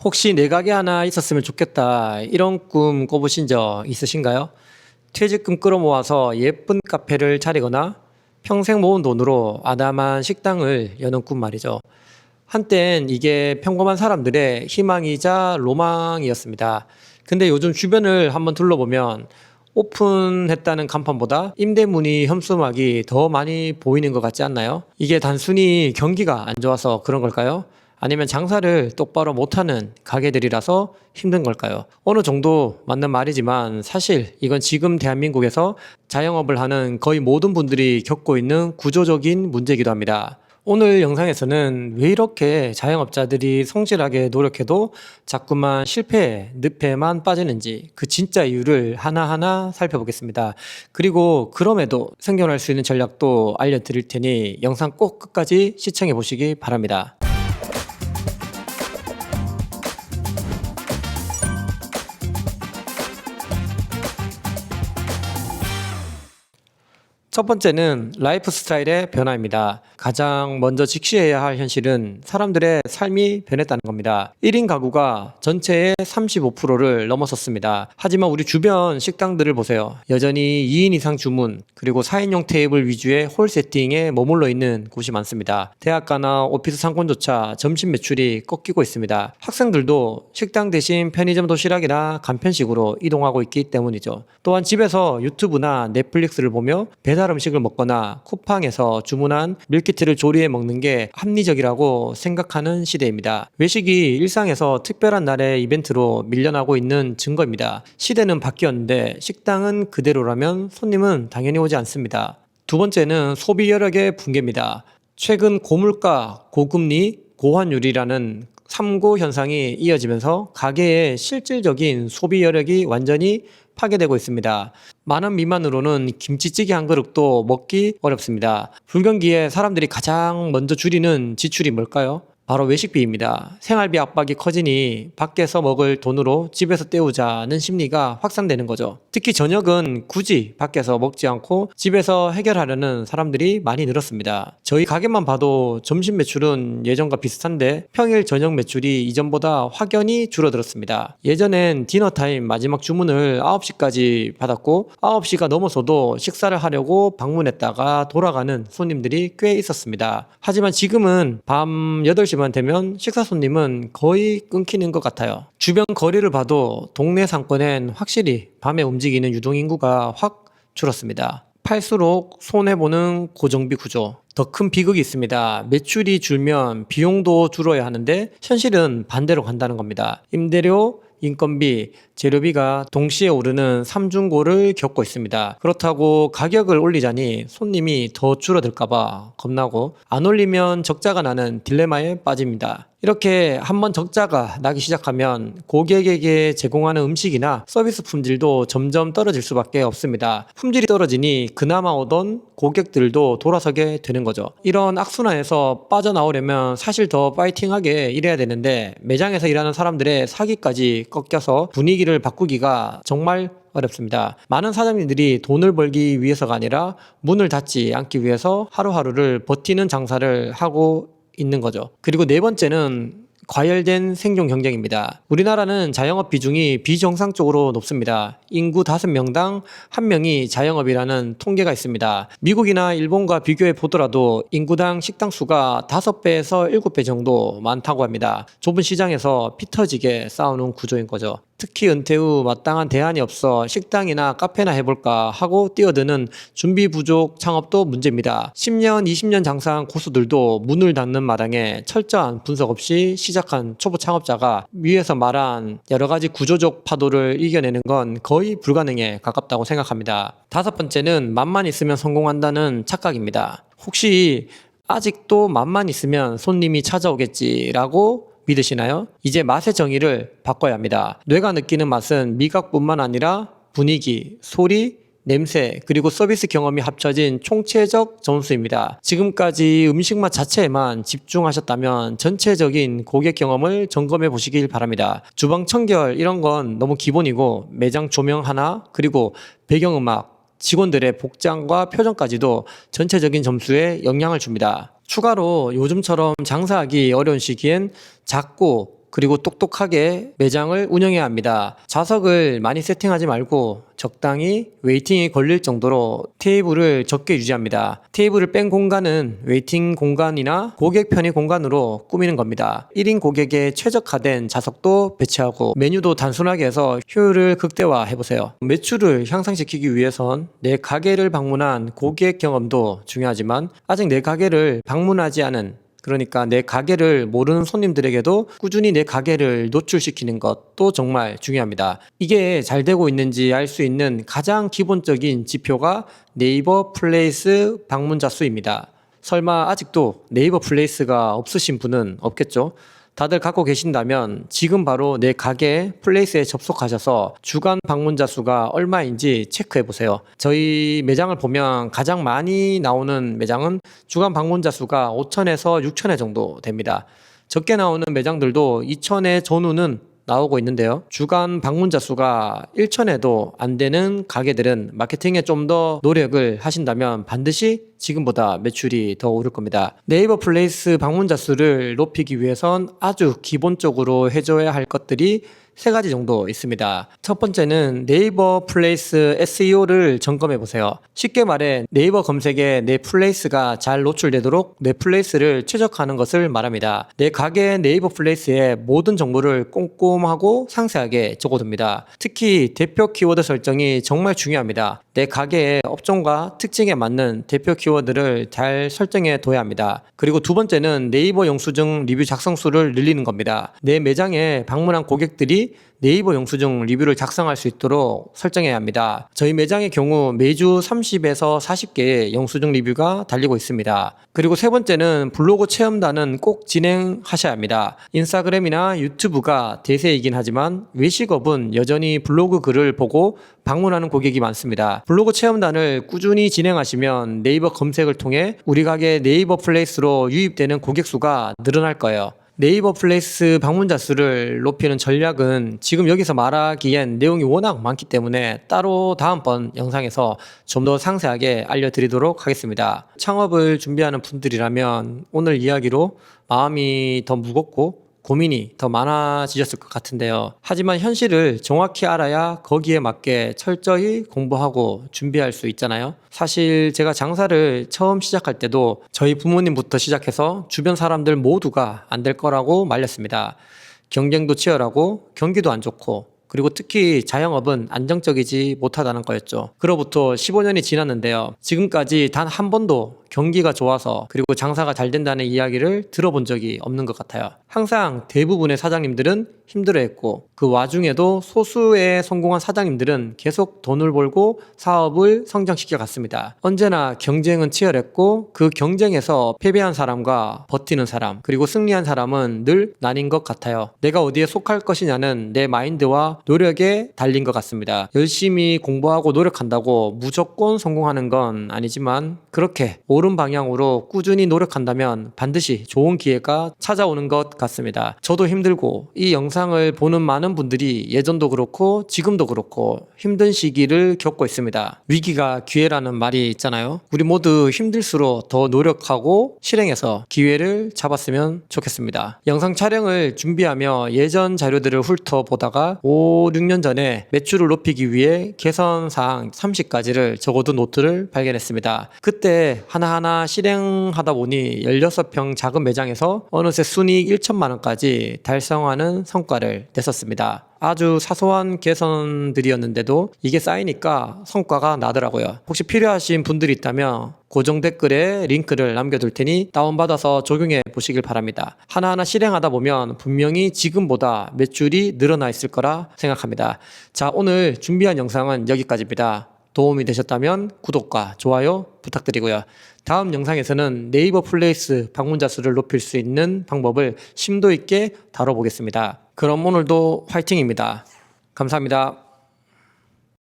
혹시 내 가게 하나 있었으면 좋겠다 이런 꿈 꿔보신 적 있으신가요? 퇴직금 끌어모아서 예쁜 카페를 차리거나 평생 모은 돈으로 아담한 식당을 여는 꿈 말이죠. 한땐 이게 평범한 사람들의 희망이자 로망이었습니다. 근데 요즘 주변을 한번 둘러보면 오픈했다는 간판보다 임대문의 현수막이 더 많이 보이는 것 같지 않나요? 이게 단순히 경기가 안 좋아서 그런 걸까요? 아니면 장사를 똑바로 못하는 가게들이라서 힘든 걸까요? 어느 정도 맞는 말이지만 사실 이건 지금 대한민국에서 자영업을 하는 거의 모든 분들이 겪고 있는 구조적인 문제이기도 합니다. 오늘 영상에서는 왜 이렇게 자영업자들이 성실하게 노력해도 자꾸만 실패, 늪에만 빠지는지 그 진짜 이유를 하나하나 살펴보겠습니다. 그리고 그럼에도 생존할 수 있는 전략도 알려드릴 테니 영상 꼭 끝까지 시청해 보시기 바랍니다. 첫 번째는 라이프 스타일의 변화입니다. 가장 먼저 직시해야 할 현실은 사람들의 삶이 변했다는 겁니다. 1인 가구가 전체의 35%를 넘어섰습니다. 하지만 우리 주변 식당들을 보세요. 여전히 2인 이상 주문, 그리고 4인용 테이블 위주의 홀 세팅에 머물러 있는 곳이 많습니다. 대학가나 오피스 상권조차 점심 매출이 꺾이고 있습니다. 학생들도 식당 대신 편의점 도시락이나 간편식으로 이동하고 있기 때문이죠. 또한 집에서 유튜브나 넷플릭스를 보며 배달 음식을 먹거나 쿠팡에서 주문한 밀키트를 조리해 먹는 게 합리적이라고 생각하는 시대입니다. 외식이 일상에서 특별한 날의 이벤트로 밀려나고 있는 증거입니다. 시대는 바뀌었는데 식당은 그대로라면 손님은 당연히 오지 않습니다. 두 번째는 소비 여력의 붕괴입니다. 최근 고물가, 고금리, 고환율이라는 3고 현상이 이어지면서 가게의 실질적인 소비 여력이 완전히 파괴되고 있습니다. 10,000원 미만으로는 김치찌개 한 그릇도 먹기 어렵습니다. 불경기에 사람들이 가장 먼저 줄이는 지출이 뭘까요? 바로 외식비입니다. 생활비 압박이 커지니 밖에서 먹을 돈으로 집에서 때우자는 심리가 확산되는 거죠. 특히 저녁은 굳이 밖에서 먹지 않고 집에서 해결하려는 사람들이 많이 늘었습니다. 저희 가게만 봐도 점심 매출은 예전과 비슷한데 평일 저녁 매출이 이전보다 확연히 줄어들었습니다. 예전엔 디너타임 마지막 주문을 9시까지 받았고 9시가 넘어서도 식사를 하려고 방문했다가 돌아가는 손님들이 꽤 있었습니다. 하지만 지금은 밤 8시만 되면 식사 손님은 거의 끊기는 것 같아요. 주변 거리를 봐도 동네 상권엔 확실히 밤에 움직이는 유동인구가 확 줄었습니다. 팔수록 손해보는 고정비 구조. 더 큰 비극이 있습니다. 매출이 줄면 비용도 줄어야 하는데 현실은 반대로 간다는 겁니다. 임대료, 인건비, 재료비가 동시에 오르는 삼중고를 겪고 있습니다. 그렇다고 가격을 올리자니 손님이 더 줄어들까봐 겁나고 안 올리면 적자가 나는 딜레마에 빠집니다. 이렇게 한번 적자가 나기 시작하면 고객에게 제공하는 음식이나 서비스 품질도 점점 떨어질 수밖에 없습니다. 품질이 떨어지니 그나마 오던 고객들도 돌아서게 되는 거죠. 이런 악순환에서 빠져나오려면 사실 더 파이팅하게 일해야 되는데 매장에서 일하는 사람들의 사기까지 꺾여서 분위기를 바꾸기가 정말 어렵습니다. 많은 사장님들이 돈을 벌기 위해서가 아니라 문을 닫지 않기 위해서 하루하루를 버티는 장사를 하고 있는 거죠. 그리고 네 번째는 과열된 생존 경쟁입니다. 우리나라는 자영업 비중이 비정상적으로 높습니다. 인구 5명당 1명이 자영업이라는 통계가 있습니다. 미국이나 일본과 비교해 보더라도 인구당 식당 수가 5배에서 7배 정도 많다고 합니다. 좁은 시장에서 피 터지게 싸우는 구조인 거죠. 특히 은퇴 후 마땅한 대안이 없어 식당이나 카페나 해볼까 하고 뛰어드는 준비 부족 창업도 문제입니다. 10년, 20년 장사한 고수들도 문을 닫는 마당에 철저한 분석 없이 시작한 초보 창업자가 위에서 말한 여러 가지 구조적 파도를 이겨내는 건 거의 불가능에 가깝다고 생각합니다. 다섯 번째는 맘만 있으면 성공한다는 착각입니다. 혹시 아직도 맘만 있으면 손님이 찾아오겠지라고 믿으시나요? 이제 맛의 정의를 바꿔야 합니다. 뇌가 느끼는 맛은 미각뿐만 아니라 분위기, 소리, 냄새, 그리고 서비스 경험이 합쳐진 총체적 점수입니다. 지금까지 음식 맛 자체에만 집중하셨다면 전체적인 고객 경험을 점검해 보시길 바랍니다. 주방 청결 이런 건 너무 기본이고 매장 조명 하나, 그리고 배경음악, 직원들의 복장과 표정까지도 전체적인 점수에 영향을 줍니다. 추가로 요즘처럼 장사하기 어려운 시기엔 작고 그리고 똑똑하게 매장을 운영해야 합니다. 좌석을 많이 세팅하지 말고 적당히 웨이팅이 걸릴 정도로 테이블을 적게 유지합니다. 테이블을 뺀 공간은 웨이팅 공간이나 고객 편의 공간으로 꾸미는 겁니다. 1인 고객에 최적화된 좌석도 배치하고 메뉴도 단순하게 해서 효율을 극대화해보세요. 매출을 향상시키기 위해선 내 가게를 방문한 고객 경험도 중요하지만 아직 내 가게를 방문하지 않은, 그러니까 내 가게를 모르는 손님들에게도 꾸준히 내 가게를 노출시키는 것도 정말 중요합니다. 이게 잘 되고 있는지 알 수 있는 가장 기본적인 지표가 네이버 플레이스 방문자 수입니다. 설마 아직도 네이버 플레이스가 없으신 분은 없겠죠? 다들 갖고 계신다면 지금 바로 내 가게 플레이스에 접속하셔서 주간 방문자 수가 얼마인지 체크해 보세요. 저희 매장을 보면 가장 많이 나오는 매장은 주간 방문자 수가 5,000에서 6,000회 정도 됩니다. 적게 나오는 매장들도 2,000회 전후는 나오고 있는데요. 주간 방문자 수가 1,000회도 안 되는 가게들은 마케팅에 좀 더 노력을 하신다면 반드시 지금보다 매출이 더 오를 겁니다. 네이버 플레이스 방문자 수를 높이기 위해선 아주 기본적으로 해줘야 할 것들이 3가지 정도 있습니다. 첫 번째는 네이버 플레이스 SEO를 점검해 보세요. 쉽게 말해 네이버 검색에 내 플레이스가 잘 노출되도록 내 플레이스를 최적화하는 것을 말합니다. 내 가게 네이버 플레이스에 모든 정보를 꼼꼼하고 상세하게 적어둡니다. 특히 대표 키워드 설정이 정말 중요합니다. 내 가게의 업종과 특징에 맞는 대표 키워드를 잘 설정해 둬야 합니다. 그리고 두 번째는 네이버 영수증 리뷰 작성 수를 늘리는 겁니다. 내 매장에 방문한 고객들이 네이버 영수증 리뷰를 작성할 수 있도록 설정해야 합니다. 저희 매장의 경우 매주 30에서 40개의 영수증 리뷰가 달리고 있습니다. 그리고 세 번째는 블로그 체험단은 꼭 진행하셔야 합니다. 인스타그램이나 유튜브가 대세이긴 하지만 외식업은 여전히 블로그 글을 보고 방문하는 고객이 많습니다. 블로그 체험단을 꾸준히 진행하시면 네이버 검색을 통해 우리 가게 네이버 플레이스로 유입되는 고객 수가 늘어날 거예요. 네이버 플레이스 방문자 수를 높이는 전략은 지금 여기서 말하기엔 내용이 워낙 많기 때문에 따로 다음번 영상에서 좀 더 상세하게 알려드리도록 하겠습니다. 창업을 준비하는 분들이라면 오늘 이야기로 마음이 더 무겁고 고민이 더 많아지셨을 것 같은데요. 하지만 현실을 정확히 알아야 거기에 맞게 철저히 공부하고 준비할 수 있잖아요. 사실 제가 장사를 처음 시작할 때도 저희 부모님부터 시작해서 주변 사람들 모두가 안 될 거라고 말렸습니다. 경쟁도 치열하고 경기도 안 좋고 그리고 특히 자영업은 안정적이지 못하다는 거였죠. 그로부터 15년이 지났는데요. 지금까지 단 한 번도 경기가 좋아서 그리고 장사가 잘 된다는 이야기를 들어본 적이 없는 것 같아요. 항상 대부분의 사장님들은 힘들어했고 그 와중에도 소수의 성공한 사장님들은 계속 돈을 벌고 사업을 성장시켜 갔습니다. 언제나 경쟁은 치열했고 그 경쟁에서 패배한 사람과 버티는 사람 그리고 승리한 사람은 늘 나뉜 것 같아요. 내가 어디에 속할 것이냐는 내 마인드와 노력에 달린 것 같습니다. 열심히 공부하고 노력한다고 무조건 성공하는 건 아니지만 그렇게 옳은 방향으로 꾸준히 노력한다면 반드시 좋은 기회가 찾아오는 것 같습니다. 저도 힘들고 이 영상을 보는 많은 분들이 예전도 그렇고 지금도 그렇고 힘든 시기를 겪고 있습니다. 위기가 기회라는 말이 있잖아요. 우리 모두 힘들수록 더 노력하고 실행해서 기회를 잡았으면 좋겠습니다. 영상 촬영을 준비하며 예전 자료들을 훑어보다가 5, 6년 전에 매출을 높이기 위해 개선사항 30가지를 적어둔 노트를 발견했습니다. 그때 하나하나 실행하다 보니 16평 작은 매장에서 어느새 순이익 1천만 원까지 달성하는 성과를 냈었습니다. 아주 사소한 개선들이었는데도 이게 쌓이니까 성과가 나더라고요. 혹시 필요하신 분들이 있다면 고정 댓글에 링크를 남겨둘 테니 다운받아서 적용해 보시길 바랍니다. 하나하나 실행하다 보면 분명히 지금보다 매출이 늘어나 있을 거라 생각합니다. 자, 오늘 준비한 영상은 여기까지입니다. 도움이 되셨다면 구독과 좋아요 부탁드리고요. 다음 영상에서는 네이버 플레이스 방문자 수를 높일 수 있는 방법을 심도 있게 다뤄보겠습니다. 그럼 오늘도 화이팅입니다. 감사합니다.